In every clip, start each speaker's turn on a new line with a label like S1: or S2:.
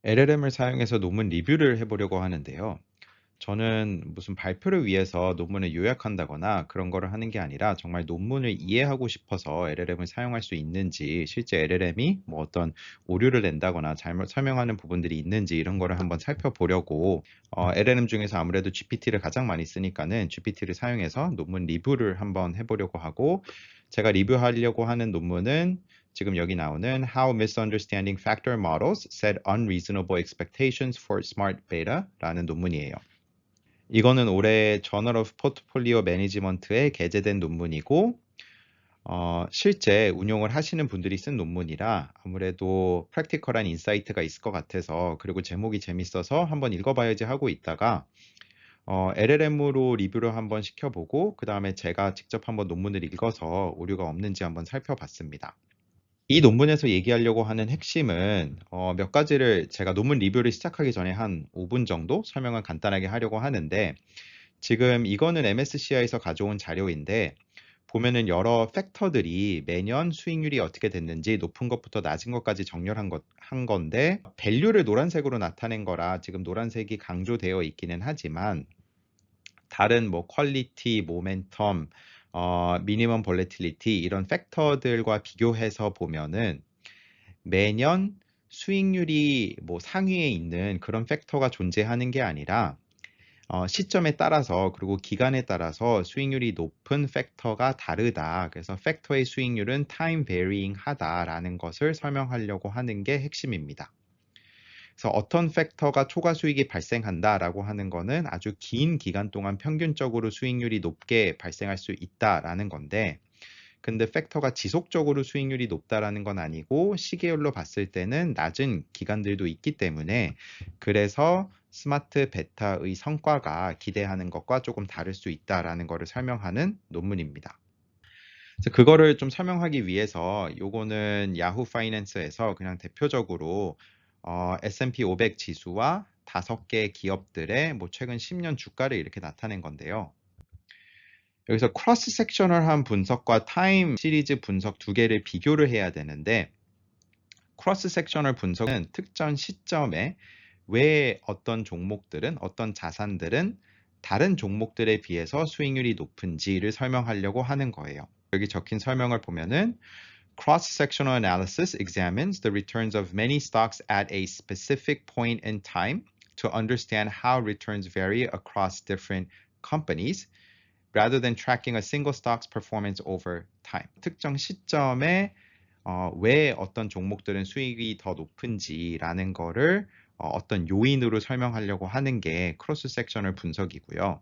S1: LLM을 사용해서 논문 리뷰를 해보려고 하는데요. 저는 무슨 발표를 위해서 논문을 요약한다거나 그런 거를 하는 게 아니라 정말 논문을 이해하고 싶어서 LLM을 사용할 수 있는지, 실제 LLM이 뭐 어떤 오류를 낸다거나 잘못 설명하는 부분들이 있는지 이런 거를 한번 살펴보려고 LLM 중에서 아무래도 GPT를 가장 많이 쓰니까는 GPT를 사용해서 논문 리뷰를 한번 해보려고 하고, 제가 리뷰하려고 하는 논문은 지금 여기 나오는 How Misunderstanding Factor Models Set Unreasonable Expectations for Smart Beta라는 논문이에요. 이거는 올해 Journal of Portfolio Management에 게재된 논문이고, 실제 운용을 하시는 분들이 쓴 논문이라 아무래도 프랙티컬한 인사이트가 있을 것 같아서, 그리고 제목이 재밌어서 한번 읽어봐야지 하고 있다가 LLM으로 리뷰를 한번 시켜보고 그 다음에 제가 직접 한번 논문을 읽어서 오류가 없는지 한번 살펴봤습니다. 이 논문에서 얘기하려고 하는 핵심은 몇 가지를 제가 논문 리뷰를 시작하기 전에 한 5분 정도 설명을 간단하게 하려고 하는데, 지금 이거는 MSCI에서 가져온 자료인데 보면은 여러 팩터들이 매년 수익률이 어떻게 됐는지 높은 것부터 낮은 것까지 정렬한 한 건데, 밸류를 노란색으로 나타낸 거라 지금 노란색이 강조되어 있기는 하지만 다른 뭐 퀄리티, 모멘텀, 미니멈 볼레틸리티 이런 팩터들과 비교해서 보면은 매년 수익률이 뭐 상위에 있는 그런 팩터가 존재하는 게 아니라 시점에 따라서 그리고 기간에 따라서 수익률이 높은 팩터가 다르다. 그래서 팩터의 수익률은 time varying 하다라는 것을 설명하려고 하는 게 핵심입니다. 그래서 어떤 팩터가 초과 수익이 발생한다라고 하는 거는 아주 긴 기간 동안 평균적으로 수익률이 높게 발생할 수 있다라는 건데, 근데 팩터가 지속적으로 수익률이 높다라는 건 아니고 시계열로 봤을 때는 낮은 기간들도 있기 때문에, 그래서 스마트 베타의 성과가 기대하는 것과 조금 다를 수 있다라는 것을 설명하는 논문입니다. 그래서 그거를 좀 설명하기 위해서 요거는 야후 파이낸스에서 그냥 대표적으로 S&P 500 지수와 5개 기업들의 뭐 최근 10년 주가를 이렇게 나타낸 건데요. 여기서 크로스 섹셔널한 분석과 타임 시리즈 분석 두 개를 비교를 해야 되는데, 크로스 섹셔널 분석은 특정 시점에 왜 어떤 종목들은, 어떤 자산들은 다른 종목들에 비해서 수익률이 높은지를 설명하려고 하는 거예요. 여기 적힌 설명을 보면은 cross-sectional analysis examines the returns of many stocks at a specific point in time to understand how returns vary across different companies rather than tracking a single stock's performance over time. 특정 시점에 왜 어떤 종목들은 수익이 더 높은지라는 거를 어떤 요인으로 설명하려고 하는 게 크로스 섹셔널 분석이고요.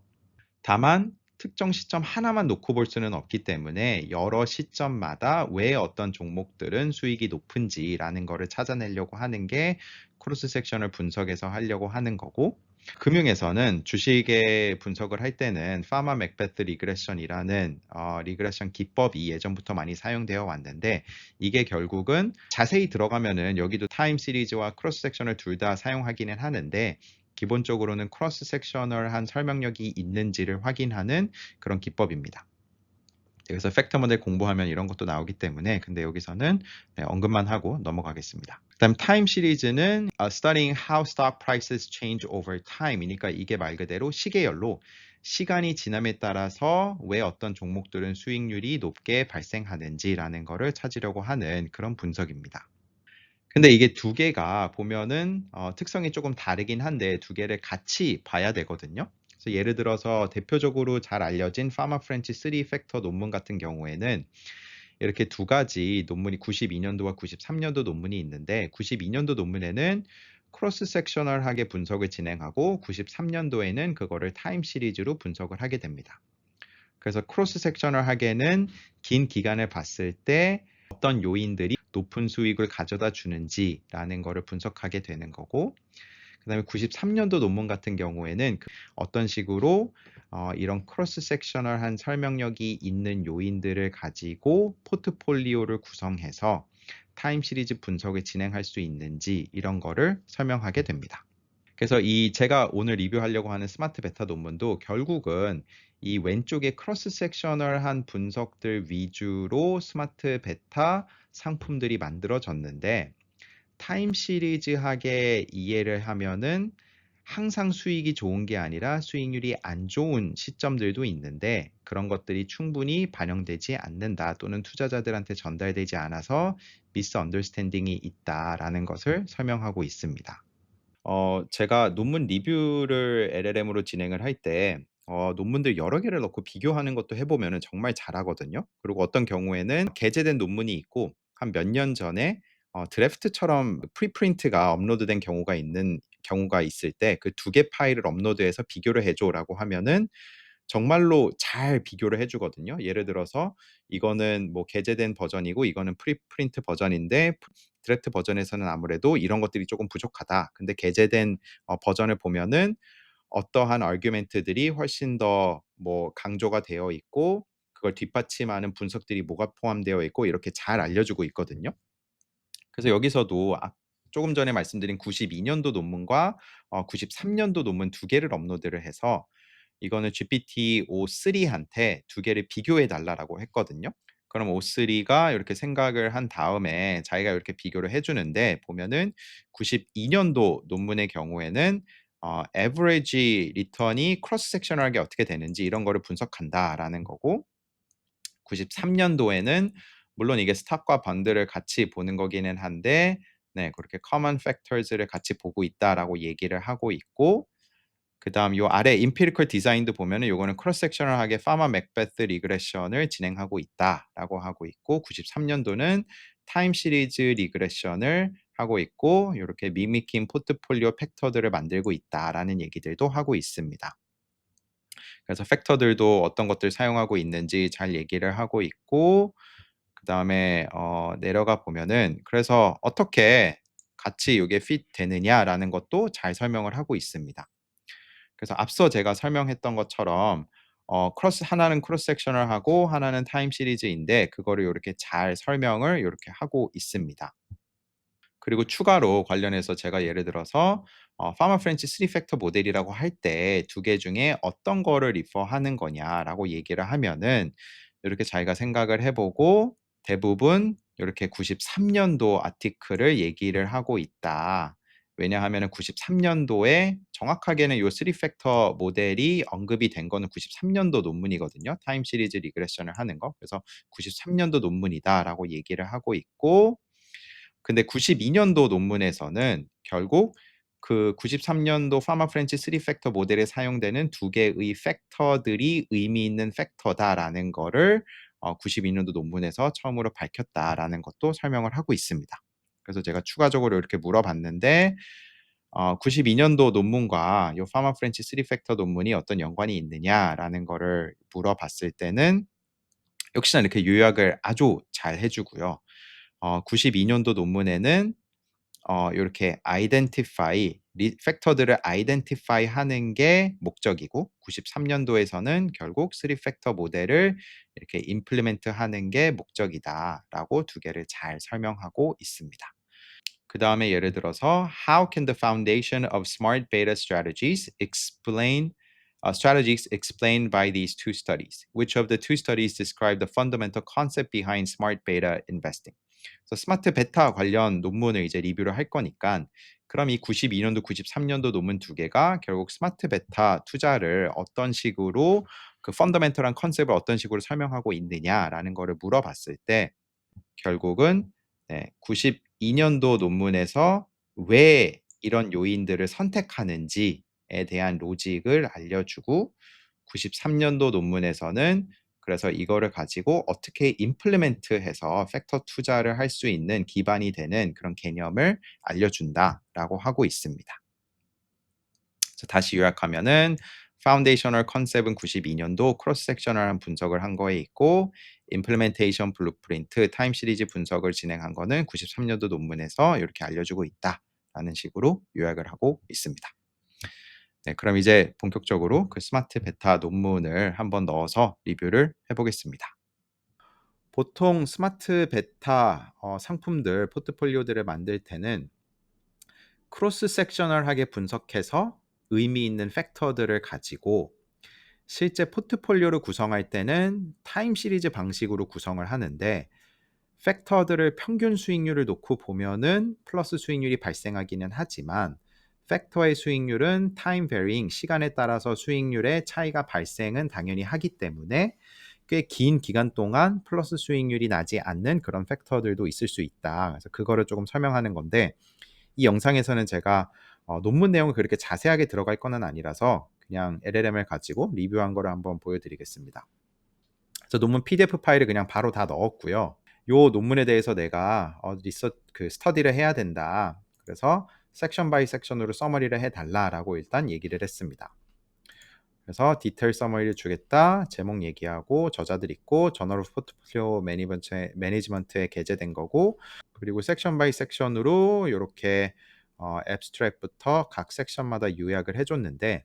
S1: 다만 특정 시점 하나만 놓고 볼 수는 없기 때문에 여러 시점마다 왜 어떤 종목들은 수익이 높은지라는 거를 찾아내려고 하는 게 크로스 섹셔널 분석에서 하려고 하는 거고, 금융에서는 주식의 분석을 할 때는 파마 맥베스 리그레션이라는 리그레션 기법이 예전부터 많이 사용되어 왔는데, 이게 결국은 자세히 들어가면은 여기도 타임 시리즈와 크로스 섹셔널 둘 다 사용하기는 하는데, 기본적으로는 크로스 섹셔널한 설명력이 있는지를 확인하는 그런 기법입니다. 그래서 팩터 모델 공부하면 이런 것도 나오기 때문에, 근데 여기서는 언급만 하고 넘어가겠습니다. 그다음 타임 시리즈는 studying how stock prices change over time이니까 이게 말 그대로 시계열로 시간이 지남에 따라서 왜 어떤 종목들은 수익률이 높게 발생하는지라는 거를 찾으려고 하는 그런 분석입니다. 근데 이게 두 개가 보면은 특성이 조금 다르긴 한데 두 개를 같이 봐야 되거든요. 그래서 예를 들어서 대표적으로 잘 알려진 파마 프렌치 3 팩터 논문 같은 경우에는 이렇게 두 가지 논문이 92년도와 93년도 논문이 있는데, 92년도 논문에는 크로스 섹셔널하게 분석을 진행하고 93년도에는 그거를 타임 시리즈로 분석을 하게 됩니다. 그래서 크로스 섹셔널하게는 긴 기간을 봤을 때 어떤 요인들이 높은 수익을 가져다 주는지라는 거를 분석하게 되는 거고, 그 다음에 93년도 논문 같은 경우에는 어떤 식으로 이런 크로스 섹셔널한 설명력이 있는 요인들을 가지고 포트폴리오를 구성해서 타임 시리즈 분석을 진행할 수 있는지 이런 거를 설명하게 됩니다. 그래서 이 제가 오늘 리뷰하려고 하는 스마트 베타 논문도 결국은 이 왼쪽에 크로스 섹셔널한 분석들 위주로 스마트 베타 상품들이 만들어졌는데, 타임 시리즈하게 이해를 하면은 항상 수익이 좋은 게 아니라 수익률이 안 좋은 시점들도 있는데 그런 것들이 충분히 반영되지 않는다 또는 투자자들한테 전달되지 않아서 미스언더스탠딩이 있다라는 것을 설명하고 있습니다. 제가 논문 리뷰를 LLM으로 진행을 할 때 논문들 여러 개를 넣고 비교하는 것도 해 보면은 정말 잘하거든요. 그리고 어떤 경우에는 게재된 논문이 있고 한 몇 년 전에 드래프트처럼 프리프린트가 업로드된 경우가 있을 때 그 두 개 파일을 업로드해서 "비교를 해 줘."라고 하면은 정말로 잘 비교를 해 주거든요. 예를 들어서 이거는 뭐 게재된 버전이고 이거는 프리프린트 버전인데 드래프트 버전에서는 아무래도 이런 것들이 조금 부족하다. 근데 게재된 버전을 보면은 어떠한 아규멘트들이 훨씬 더 뭐 강조가 되어 있고 그걸 뒷받침하는 분석들이 뭐가 포함되어 있고 이렇게 잘 알려주고 있거든요. 그래서 여기서도 조금 전에 말씀드린 92 년도 논문과 93 년도 논문 두 개를 업로드를 해서 이거는 GPT-O3 한테 두 개를 비교해 달라라고 했거든요. 그럼 O3가 이렇게 생각을 한 다음에 자기가 이렇게 비교를 해 주는데 보면은 92 년도 논문의 경우에는 average return이 크로스 섹셔널하게 어떻게 되는지 이런 거를 분석한다라는 거고 93 년도에는 물론 이게 스톡과 번드를 같이 보는 거기는 한데 네 그렇게 common factors를 같이 보고 있다라고 얘기를 하고 있고 그다음 요 아래 empirical design도 보면은 요거는 cross sectional하게 Farmer Macbeth regression을 진행하고 있다라고 하고 있고 93 년도는 time series regression을 하고 있고 요렇게 mimicking portfolio 팩터들을 만들고 있다라는 얘기들도 하고 있습니다. 그래서 팩터들도 어떤 것들 사용하고 있는지 잘 얘기를 하고 있고 그다음에 내려가 보면은 그래서 어떻게 같이 요게 fit 되느냐라는 것도 잘 설명을 하고 있습니다. 그래서 앞서 제가 설명했던 것처럼 하나는 크로스 섹셔널하고 하나는 타임 시리즈인데 그거를 요렇게 잘 설명을 요렇게 하고 있습니다. 그리고 추가로 관련해서 제가 예를 들어서 파머 프렌치 3 팩터 모델이라고 할 때 두 개 중에 어떤 거를 리퍼하는 거냐라고 얘기를 하면은 요렇게 자기가 생각을 해 보고 대부분 요렇게 93 년도 아티클을 얘기를 하고 있다. 왜냐하면은 93 년도에 정확하게는 요 3 팩터 모델이 언급이 된 거는 93 년도 논문이거든요. 타임 시리즈 리그레션을 하는 거. 그래서 93 년도 논문이다라고 얘기를 하고 있고 근데 92 년도 논문에서는 결국 그 93 년도 파마 프렌치 3 팩터 모델에 사용되는 두 개의 팩터들이 의미 있는 팩터다라는 거를 92 년도 논문에서 처음으로 밝혔다라는 것도 설명을 하고 있습니다. 그래서 제가 추가적으로 이렇게 물어봤는데 92 년도 논문과 요 파마 프렌치 3 팩터 논문이 어떤 연관이 있느냐라는 거를 물어봤을 때는 역시나 이렇게 요약을 아주 잘 해 주고요. 92 년도 논문에는 요렇게 팩터들을 아이덴티파이 하는 게 목적이고 93 년도에서는 결국 3 팩터 모델을 이렇게 임플리멘트 하는 게 목적이다라고 두 개를 잘 설명하고 있습니다. 그다음에 예를 들어서 How can the foundation of smart beta strategies explained by these two studies? Which of the two studies describe the fundamental concept behind smart beta investing? 그래서 스마트 베타 관련 논문을 이제 리뷰를 할 거니까 그럼 이 92년도, 93년도 논문 두 개가 결국 스마트 베타 투자를 어떤 식으로 그 펀더멘털한 컨셉을 어떤 식으로 설명하고 있느냐라는 거를 물어봤을 때 결국은 92 년도 논문에서 왜 이런 요인들을 선택하는지에 대한 로직을 알려주고 93 년도 논문에서는 그래서 이거를 가지고 어떻게 임플리멘트해서 팩터 투자를 할 수 있는 기반이 되는 그런 개념을 알려준다라고 하고 있습니다. 다시 요약하면은 파운데이셔널 컨셉은 92 년도 크로스 섹셔널한 분석을 한 거에 있고 임플리멘테이션 블루프린트 타임 시리즈 분석을 진행한 거는 93 년도 논문에서 이렇게 알려주고 있다라는 식으로 요약을 하고 있습니다. 네, 그럼 이제 본격적으로 그 스마트 베타 논문을 한번 넣어서 리뷰를 해보겠습니다. 보통 스마트 베타 상품들, 포트폴리오들을 만들 때는 크로스 섹셔널하게 분석해서 의미 있는 팩터들을 가지고 실제 포트폴리오를 구성할 때는 타임 시리즈 방식으로 구성을 하는데 팩터들을 평균 수익률을 놓고 보면은 플러스 수익률이 발생하기는 하지만 팩터의 수익률은 타임 베리잉 시간에 따라서 수익률의 차이가 발생은 당연히 하기 때문에 꽤 긴 기간 동안 플러스 수익률이 나지 않는 그런 팩터들도 있을 수 있다. 그래서 그거를 조금 설명하는 건데 이 영상에서는 제가 논문 내용을 그렇게 자세하게 들어갈 거는 아니라서 그냥 LLM을 가지고 리뷰한 거를 한번 보여드리겠습니다. 그래서 논문 PDF 파일을 그냥 바로 다 넣었고요. 요 논문에 대해서 내가 스터디를 해야 된다. 그래서 섹션 바이 섹션으로 서머리를 해달라라고 일단 얘기를 했습니다. 그래서 디테일 서머리를 주겠다. 제목 얘기하고 저자들 있고 저널 오브 포트폴리오 매니지먼트에 게재된 거고 그리고 섹션 바이 섹션으로 이렇게 앱스트랙부터 각 섹션마다 요약을 해줬는데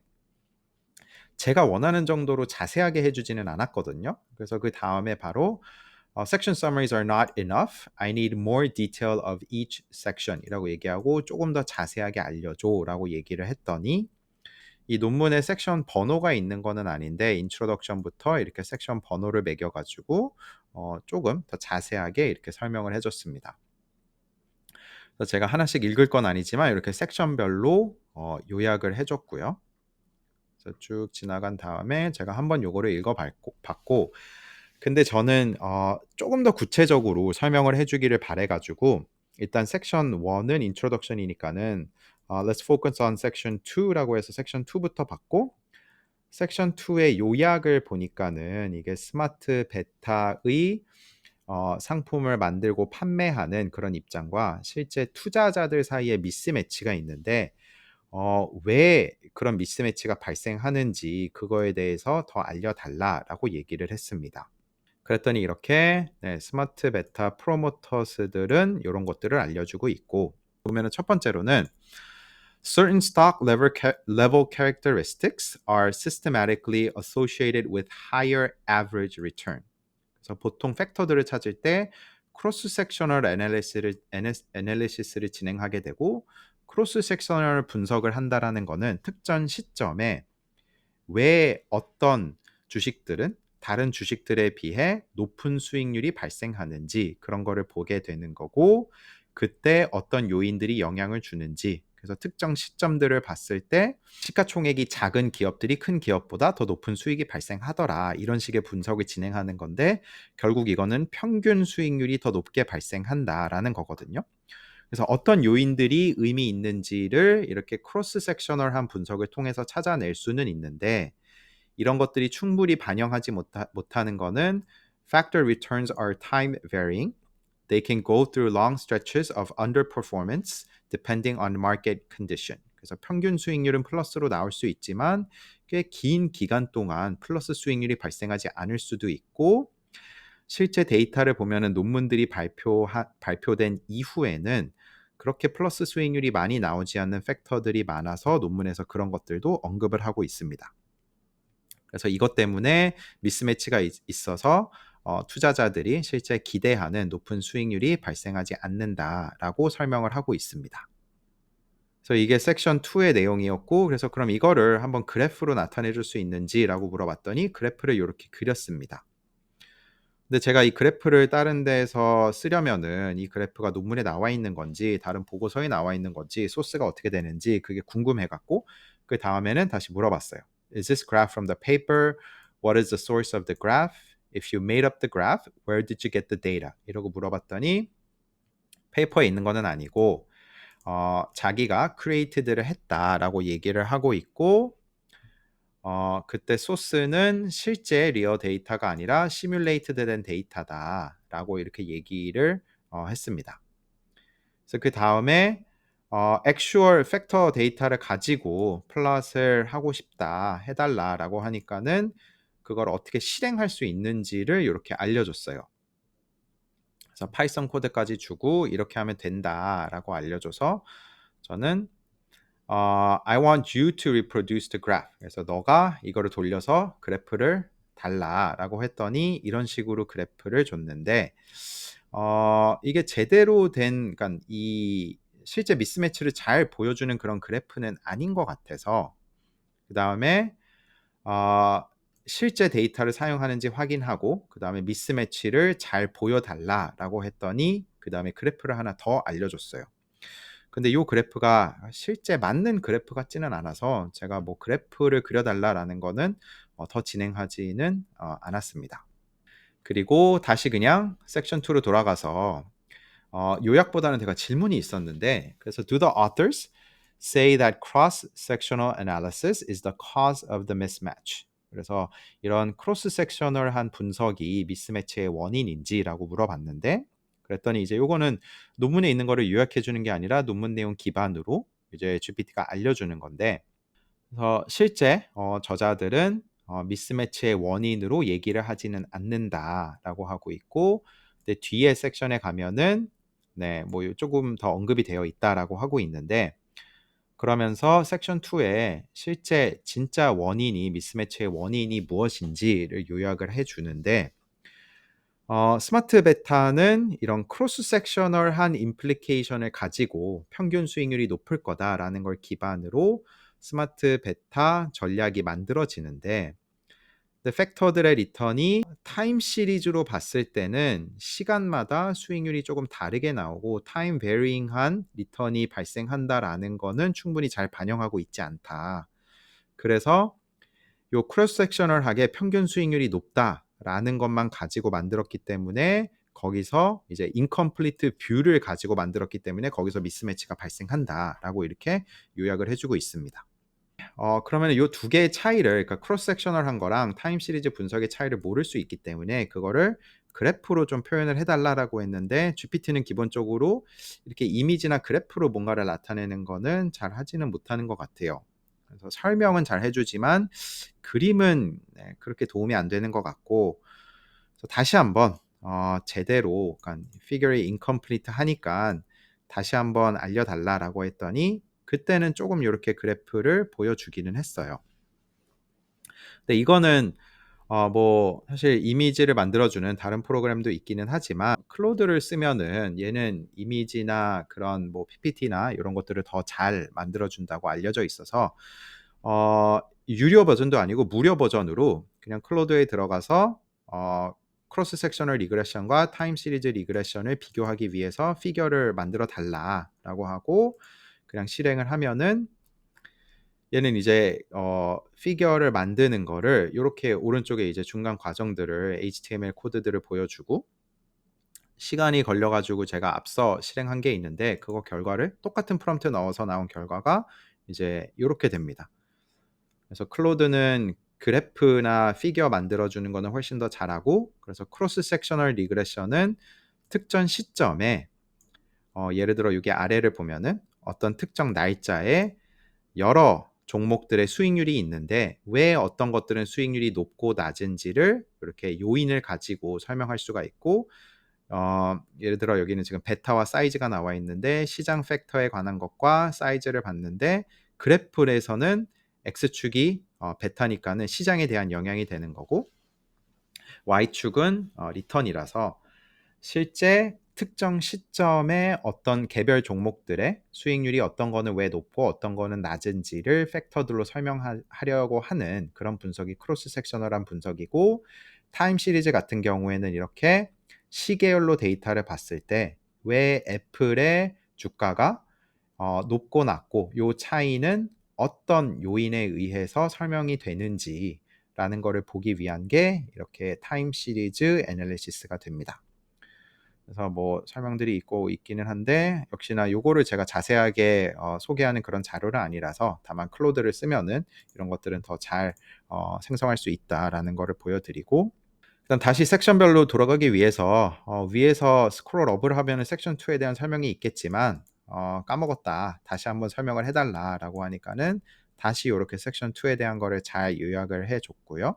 S1: 제가 원하는 정도로 자세하게 해주지는 않았거든요. 그래서 그 다음에 바로 section summaries are not enough. I need more detail of each section 이라고 얘기하고 조금 더 자세하게 알려줘 라고 얘기를 했더니 이 논문에 섹션 번호가 있는 거는 아닌데 인트로덕션부터 이렇게 섹션 번호를 매겨가지고 조금 더 자세하게 이렇게 설명을 해줬습니다. 그래서 제가 하나씩 읽을 건 아니지만 이렇게 섹션별로 요약을 해줬고요. 그래서 쭉 지나간 다음에 제가 한번 요거를 읽어봤고 근데 저는 조금 더 구체적으로 설명을 해주기를 바래가지고 일단 섹션 1은 인트로덕션이니까는 Let's focus on section 2라고 해서 섹션 2부터 봤고 섹션 2의 요약을 보니까는 이게 스마트 베타의 상품을 만들고 판매하는 그런 입장과 실제 투자자들 사이에 미스매치가 있는데 왜 그런 미스매치가 발생하는지 그거에 대해서 더 알려달라라고 얘기를 했습니다. 그랬더니 이렇게 스마트 베타 프로모터스들은 이런 것들을 알려주고 있고 보면은 첫 번째로는 Certain stock level characteristics are systematically associated with higher average return. 그래서 보통 팩터들을 찾을 때 크로스 섹셔널 애널리시스를 진행하게 되고 크로스 섹셔널 분석을 한다라는 거는 특정 시점에 왜 어떤 주식들은 다른 주식들에 비해 높은 수익률이 발생하는지 그런 거를 보게 되는 거고 그때 어떤 요인들이 영향을 주는지 그래서 특정 시점들을 봤을 때 시가총액이 작은 기업들이 큰 기업보다 더 높은 수익이 발생하더라 이런 식의 분석을 진행하는 건데 결국 이거는 평균 수익률이 더 높게 발생한다라는 거거든요. 그래서 어떤 요인들이 의미 있는지를 이렇게 크로스 섹셔널한 분석을 통해서 찾아낼 수는 있는데 이런 것들이 충분히 반영하지 못하는 거는 factor returns are time varying. They can go through long stretches of underperformance depending on market condition. 그래서 평균 수익률은 플러스로 나올 수 있지만 꽤 긴 기간 동안 플러스 수익률이 발생하지 않을 수도 있고 실제 데이터를 보면은 논문들이 발표된 이후에는 그렇게 플러스 수익률이 많이 나오지 않는 팩터들이 많아서 논문에서 그런 것들도 언급을 하고 있습니다. 그래서 이것 때문에 미스매치가 있어서 투자자들이 실제 기대하는 높은 수익률이 발생하지 않는다라고 설명을 하고 있습니다. 그래서 이게 섹션 2의 내용이었고 그래서 그럼 이거를 한번 그래프로 나타내 줄 수 있는지라고 물어봤더니 그래프를 이렇게 그렸습니다. 근데 제가 이 그래프를 다른 데서 쓰려면은 이 그래프가 논문에 나와 있는 건지 다른 보고서에 나와 있는 건지 소스가 어떻게 되는지 그게 궁금해 갖고 그 다음에는 다시 물어봤어요. Is this graph from the paper? What is the source of the graph? If you made up the graph, where did you get the data? 이러고 물어봤더니 페이퍼에 있는 거는 아니고 자기가 created를 했다라고 얘기를 하고 있고 그때 소스는 실제 리어 데이터가 아니라 시뮬레이트드 된 데이터다라고 이렇게 얘기를 했습니다. 그래서 그 다음에 액슈얼 팩터 데이터를 가지고 플롯을 하고 싶다 해달라라고 하니까는 그걸 어떻게 실행할 수 있는지를 이렇게 알려줬어요. 그래서 파이썬 코드까지 주고 이렇게 하면 된다라고 알려줘서 저는 I want you to reproduce the graph. 그래서 너가 이거를 돌려서 그래프를 달라라고 했더니 이런 식으로 그래프를 줬는데 이게 제대로 된 그러니까 이 실제 미스매치를 잘 보여주는 그런 그래프는 아닌 것 같아서 그 다음에 실제 데이터를 사용하는지 확인하고 그 다음에 미스매치를 잘 보여달라라고 했더니 그 다음에 그래프를 하나 더 알려줬어요. 근데 이 그래프가 실제 맞는 그래프 같지는 않아서 제가 뭐 그래프를 그려달라라는 거는 더 진행하지는 않았습니다. 그리고 다시 그냥 섹션 2로 돌아가서 요약보다는 제가 질문이 있었는데, 그래서 do the authors say that cross-sectional analysis is the cause of the mismatch? 그래서 이런 크로스 섹셔널한 분석이 미스매치의 원인인지라고 물어봤는데, 그랬더니 이제 요거는 논문에 있는 거를 요약해 주는 게 아니라 논문 내용 기반으로 이제 GPT가 알려주는 건데, 그래서 실제 저자들은 미스매치의 원인으로 얘기를 하지는 않는다라고 하고 있고, 근데 뒤에 섹션에 가면은 네, 뭐 조금 더 언급이 되어 있다라고 하고 있는데, 그러면서 섹션 2에 실제 진짜 원인이 미스매치의 원인이 무엇인지를 요약을 해 주는데, 스마트 베타는 이런 크로스 섹셔널한 임플리케이션을 가지고 평균 수익률이 높을 거다라는 걸 기반으로 스마트 베타 전략이 만들어지는데, 팩터들의 리턴이 타임 시리즈로 봤을 때는 시간마다 수익률이 조금 다르게 나오고 타임 베리잉한 리턴이 발생한다라는 거는 충분히 잘 반영하고 있지 않다. 그래서 요 크로스 섹셔널하게 평균 수익률이 높다라는 것만 가지고 만들었기 때문에 거기서 이제 인컴플리트 뷰를 가지고 만들었기 때문에 거기서 미스매치가 발생한다라고 이렇게 요약을 해주고 있습니다. 그러면 요 두 개의 차이를, 그러니까 크로스 섹셔널한 거랑 타임 시리즈 분석의 차이를 모를 수 있기 때문에 그거를 그래프로 좀 표현을 해달라고 했는데, GPT는 기본적으로 이렇게 이미지나 그래프로 뭔가를 나타내는 거는 잘 하지는 못하는 것 같아요. 그래서 설명은 잘 해주지만 그림은 그렇게 도움이 안 되는 것 같고, 그래서 다시 한번 제대로, 그러니까 피규어이 인컴플리트 하니까 다시 한번 알려달라고 했더니 그때는 조금 이렇게 그래프를 보여주기는 했어요. 근데 이거는 뭐 사실 이미지를 만들어주는 다른 프로그램도 있기는 하지만 클로드를 쓰면은 얘는 이미지나 그런 뭐 PPT나 이런 것들을 더 잘 만들어준다고 알려져 있어서 유료 버전도 아니고 무료 버전으로 그냥 클로드에 들어가서 크로스 섹셔널 리그레션과 타임 시리즈 리그레션을 비교하기 위해서 피규어를 만들어 달라라고 하고 그냥 실행을 하면은 얘는 이제 피규어를 만드는 거를 요렇게 오른쪽에 이제 중간 과정들을 HTML 코드들을 보여주고, 시간이 걸려 가지고 제가 앞서 실행한 게 있는데 그거 결과를 똑같은 프롬프트 넣어서 나온 결과가 이제 요렇게 됩니다. 그래서 클로드는 그래프나 피규어 만들어 주는 거는 훨씬 더 잘하고, 그래서 크로스 섹셔널 리그레션은 특정 시점에 예를 들어 여기 아래를 보면은 어떤 특정 날짜에 여러 종목들의 수익률이 있는데 왜 어떤 것들은 수익률이 높고 낮은지를 이렇게 요인을 가지고 설명할 수가 있고, 예를 들어 여기는 지금 베타와 사이즈가 나와 있는데 시장 팩터에 관한 것과 사이즈를 봤는데 그래프에서는 X축이 베타니까는 시장에 대한 영향이 되는 거고, Y축은 리턴이라서 실제 특정 시점에 어떤 개별 종목들의 수익률이 어떤 거는 왜 높고 어떤 거는 낮은지를 팩터들로 설명하려고 하는 그런 분석이 크로스 섹셔널한 분석이고, 타임 시리즈 같은 경우에는 이렇게 시계열로 데이터를 봤을 때 왜 애플의 주가가 높고 낮고 요 차이는 어떤 요인에 의해서 설명이 되는지라는 거를 보기 위한 게 이렇게 타임 시리즈 애널리시스가 됩니다. 그래서 뭐 설명들이 있기는 한데 역시나 요거를 제가 자세하게 소개하는 그런 자료는 아니라서 다만 클로드를 쓰면은 이런 것들은 더 잘 생성할 수 있다라는 거를 보여드리고, 일단 다시 섹션별로 돌아가기 위해서 위에서 스크롤 업을 하면은 섹션 2에 대한 설명이 있겠지만 까먹었다 다시 한번 설명을 해달라라고 하니까는 다시 이렇게 섹션 2에 대한 거를 잘 요약을 해줬고요.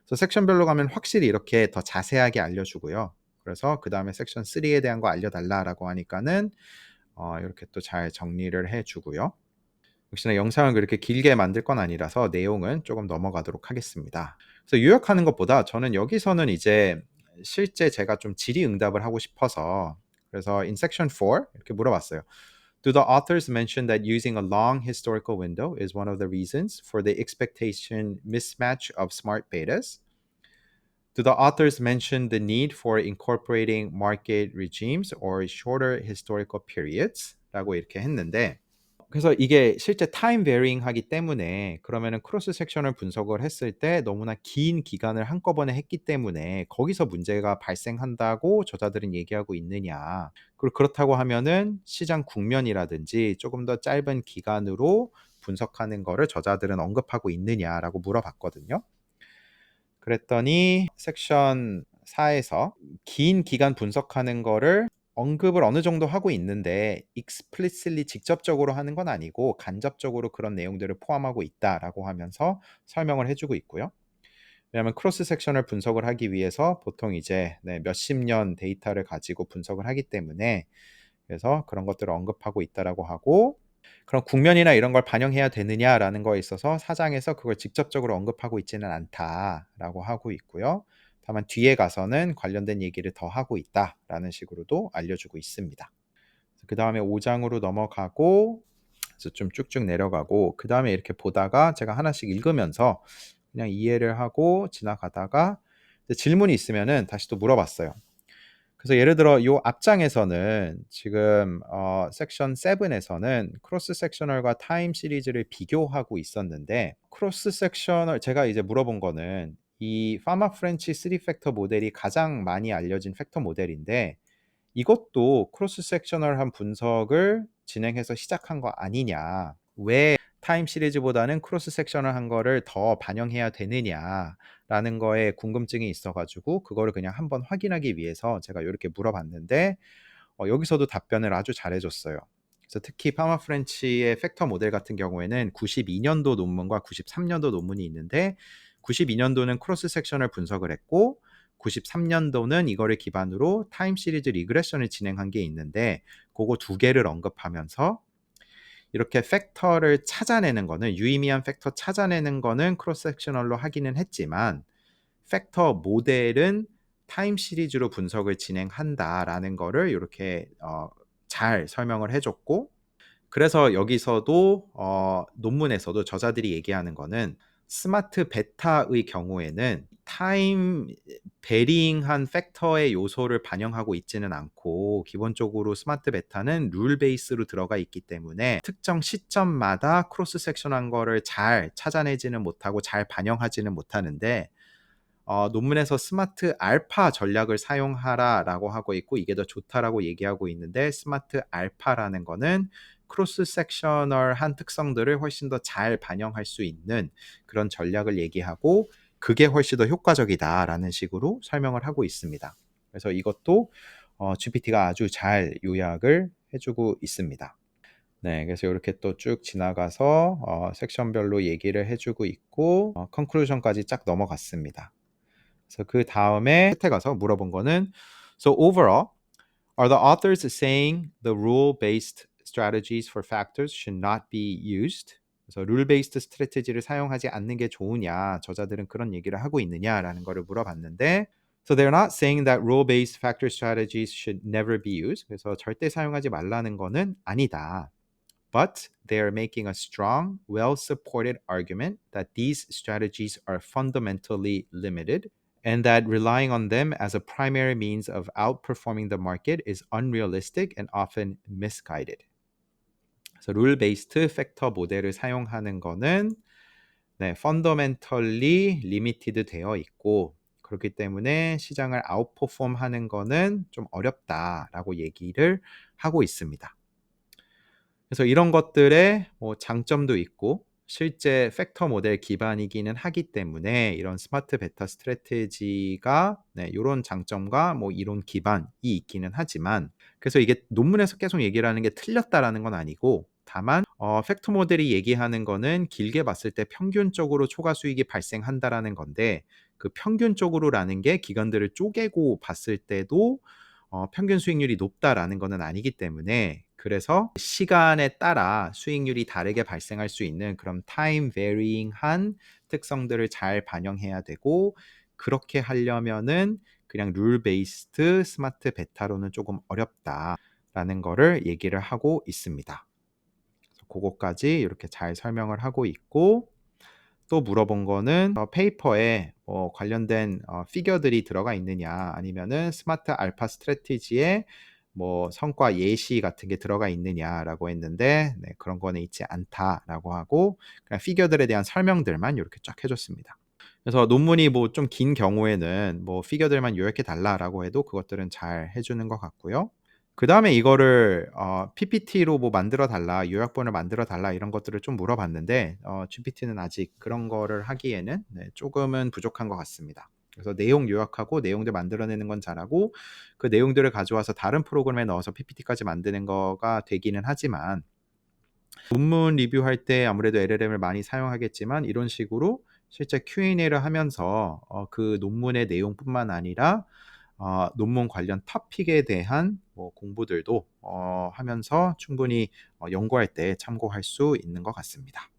S1: 그래서 섹션별로 가면 확실히 이렇게 더 자세하게 알려주고요. 그래서 그 다음에 섹션 3에 대한 거 알려달라라고 하니까는 이렇게 또 잘 정리를 해주고요. 역시나 영상을 그렇게 길게 만들 건 아니라서 내용은 조금 넘어가도록 하겠습니다. 그래서 요약하는 것보다 저는 여기서는 이제 실제 제가 좀 질의응답을 하고 싶어서, 그래서 in section 4 이렇게 물어봤어요. Do the authors mention that using a long historical window is one of the reasons for the expectation mismatch of smart betas? Do the authors mention the need for incorporating market regimes or shorter historical periods? 라고 이렇게 했는데, 그래서 이게 실제 타임 베리잉하기 때문에 그러면은 크로스 섹션을 분석을 했을 때 너무나 긴 기간을 한꺼번에 했기 때문에 거기서 문제가 발생한다고 저자들은 얘기하고 있느냐. 그리고 그렇다고 하면은 시장 국면이라든지 조금 더 짧은 기간으로 분석하는 거를 저자들은 언급하고 있느냐라고 물어봤거든요. 그랬더니 섹션 4에서 긴 기간 분석하는 거를 언급을 어느 정도 하고 있는데 explicitly 직접적으로 하는 건 아니고 간접적으로 그런 내용들을 포함하고 있다라고 하면서 설명을 해주고 있고요. 왜냐하면 크로스 섹션을 분석을 하기 위해서 보통 이제 몇십 년 데이터를 가지고 분석을 하기 때문에 그래서 그런 것들을 언급하고 있다라고 하고, 그럼 국면이나 이런 걸 반영해야 되느냐라는 거에 있어서 사장에서 그걸 직접적으로 언급하고 있지는 않다라고 하고 있고요. 다만 뒤에 가서는 관련된 얘기를 더 하고 있다라는 식으로도 알려주고 있습니다. 그 다음에 5장으로 넘어가고 그래서 좀 쭉쭉 내려가고 그 다음에 이렇게 보다가 제가 하나씩 읽으면서 그냥 이해를 하고 지나가다가 질문이 있으면은 다시 또 물어봤어요. 그래서 예를 들어 요 앞장에서는 지금 섹션 7에서는 크로스 섹셔널과 타임 시리즈를 비교하고 있었는데, 크로스 섹셔널 제가 이제 물어본 거는 이 파마 프렌치 3팩터 모델이 가장 많이 알려진 팩터 모델인데 이것도 크로스 섹셔널한 분석을 진행해서 시작한 거 아니냐. 왜 타임 시리즈보다는 크로스 섹셔널한 거를 더 반영해야 되느냐라는 거에 궁금증이 있어가지고 그거를 그냥 한번 확인하기 위해서 제가 이렇게 물어봤는데 여기서도 답변을 아주 잘해줬어요. 그래서 특히 파마 프렌치의 팩터 모델 같은 경우에는 92년도 논문과 93년도 논문이 있는데 92년도는 크로스 섹션을 분석을 했고 93년도는 이거를 기반으로 타임 시리즈 리그레션을 진행한 게 있는데 그거 두 개를 언급하면서 이렇게 팩터를 찾아내는 거는 유의미한 팩터 찾아내는 거는 크로스 섹셔널로 하기는 했지만 팩터 모델은 타임 시리즈로 분석을 진행한다라는 거를 이렇게 잘 설명을 해줬고, 그래서 여기서도 논문에서도 저자들이 얘기하는 거는 스마트 베타의 경우에는 타임 베리잉한 팩터의 요소를 반영하고 있지는 않고 기본적으로 스마트 베타는 룰 베이스로 들어가 있기 때문에 특정 시점마다 크로스 섹션한 거를 잘 찾아내지는 못하고 잘 반영하지는 못하는데 논문에서 스마트 알파 전략을 사용하라라고 하고 있고 이게 더 좋다라고 얘기하고 있는데, 스마트 알파라는 거는 크로스 섹셔널한 특성들을 훨씬 더 잘 반영할 수 있는 그런 전략을 얘기하고 그게 훨씬 더 효과적이다라는 식으로 설명을 하고 있습니다. 그래서 이것도 GPT가 아주 잘 요약을 해주고 있습니다. 네, 그래서 이렇게 또 쭉 지나가서 섹션별로 얘기를 해주고 있고 컨클루전까지 쫙 넘어갔습니다. 그래서 그 다음에 끝에 가서 물어본 거는 So overall, are the authors saying the rule-based strategies for factors should not be used? 그래서 룰-베이스드 스트래티지를 사용하지 않는 게 좋으냐, 저자들은 그런 얘기를 하고 있느냐라는 거를 물어봤는데 So they're not saying that rule-based factor strategies should never be used. 그래서 절대 사용하지 말라는 거는 아니다. But they are making a strong, well-supported argument that these strategies are fundamentally limited and that relying on them as a primary means of outperforming the market is unrealistic and often misguided. 그래서 룰 베이스드 팩터 모델을 사용하는 거는 fundamentally limited 되어 있고 그렇기 때문에 시장을 아웃퍼폼 하는 거는 좀 어렵다라고 얘기를 하고 있습니다. 그래서 이런 것들의 장점도 있고 실제 팩터 모델 기반이기는 하기 때문에 이런 스마트 베타 스트래테지가 이런 장점과 이론 기반이 있기는 하지만, 그래서 이게 논문에서 계속 얘기를 하는 게 틀렸다라는 건 아니고 다만 팩터 모델이 얘기하는 거는 길게 봤을 때 평균적으로 초과 수익이 발생한다라는 건데 그 평균적으로라는 게 기관들을 쪼개고 봤을 때도 평균 수익률이 높다라는 것은 아니기 때문에, 그래서 시간에 따라 수익률이 다르게 발생할 수 있는 그런 타임 베리잉한 특성들을 잘 반영해야 되고 그렇게 하려면은 그냥 룰 베이스드 스마트 베타로는 조금 어렵다 라는 거를 얘기를 하고 있습니다. 그거까지 이렇게 잘 설명을 하고 있고, 또 물어본 거는 페이퍼에 관련된 피겨들이 들어가 있느냐, 아니면은 스마트 알파 스트래티지에 뭐 성과 예시 같은 게 들어가 있느냐라고 했는데, 네, 그런 거는 있지 않다라고 하고 그냥 피겨들에 대한 설명들만 이렇게 쫙 해줬습니다. 그래서 논문이 뭐 좀 긴 경우에는 뭐 피겨들만 요약해 달라라고 해도 그것들은 잘 해주는 것 같고요. 그 다음에 이거를 PPT로 뭐 만들어 달라, 요약본을 만들어 달라 이런 것들을 좀 물어봤는데 GPT는 아직 그런 거를 하기에는 네, 조금은 부족한 것 같습니다. 그래서 내용 요약하고 내용들 만들어내는 건 잘하고 그 내용들을 가져와서 다른 프로그램에 넣어서 PPT까지 만드는 거가 되기는 하지만, 논문 리뷰할 때 아무래도 LLM을 많이 사용하겠지만 이런 식으로 실제 Q&A를 하면서 그 논문의 내용뿐만 아니라 논문 관련 토픽에 대한 뭐 공부들도 하면서 충분히 연구할 때 참고할 수 있는 것 같습니다.